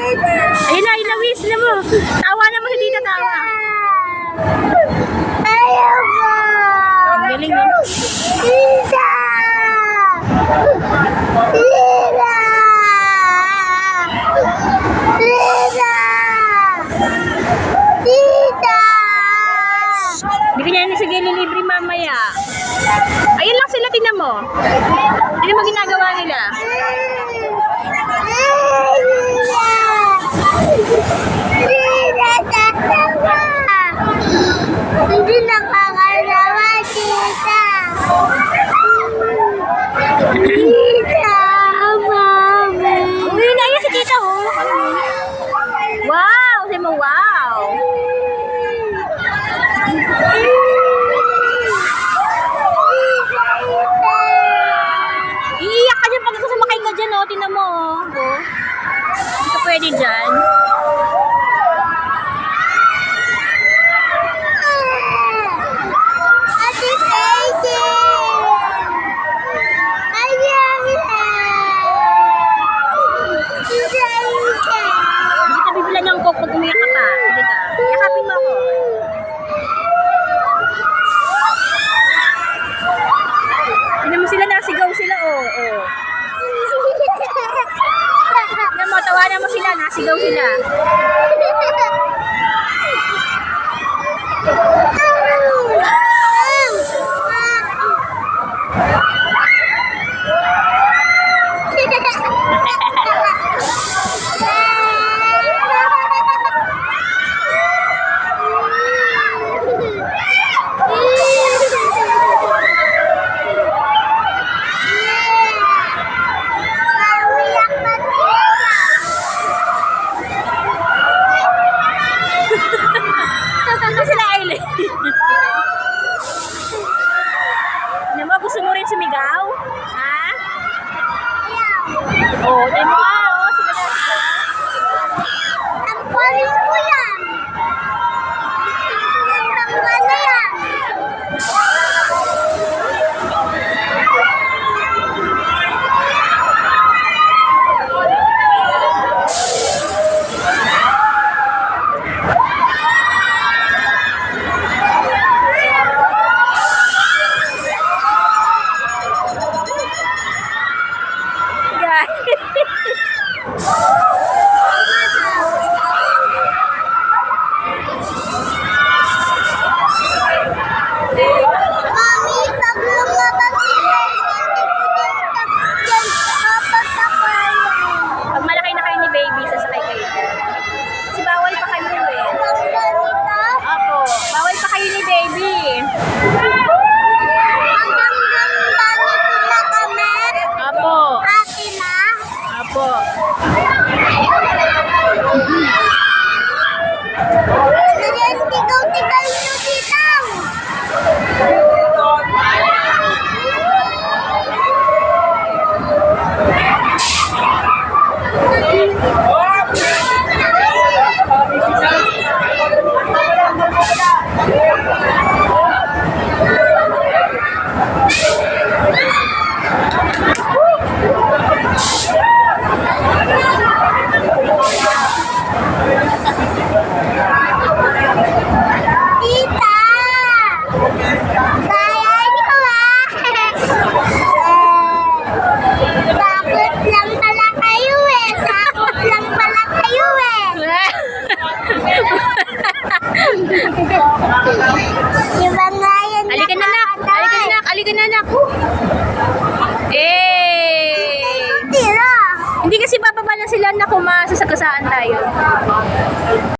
Ayun na, ilawis na mo. Tawa na mo, hindi na tawa. Ang galing, no? Tita! Tita! Tita! Tita! Hindi ka niya sige libre mamaya. Ayun lang sila, tingnan mo. Ano mo ginagawa nila? Hindi nakakalawa, tita. Tita, mama. Uy, naiya si tita, oh. Wow, sabi mo, wow. Iiyak ka dyan pag sumakay ka dyan, oh. Tingnan mo, oh. Hindi ka pwede dyan. Ate Katie! Hindi kita bibilan ng coke pag umiyak ka pa. Hindi ka. Yakapin mo ako. Tingnan mo sila, nasigaw sila, oh. Oh. Tingnan mo, tawanan mo sila, nasigaw sila. Ano sila, Aileen? Ano mo, gusto mo rin sumigaw? Ha? Oh, di mo nga, oh. Sila na sila. Ang paling ko yan. Ang ganda yan. Mami, pag lumabas sila, hindi ko din tapos papasakayan. Pag malaki na kayo ni baby, sasakay kayo. Kasi bawal pa kayo eh. Pag ganito, Opo, bawal pa kayo ni baby. hanggang ganda nito na kami. Opo, Ate na. opo. Ganyan, tigaw-tigaw nyo, titaw. Tita! Kaya nyo Takot lang pala kayo eh. Takot lang pala kayo eh. Diba nga yan? Halika na, nak. Halika na, nak. Halika na, nak. Eh! Tira! Hindi kasi bababa na sila na kumasasagasaan tayo.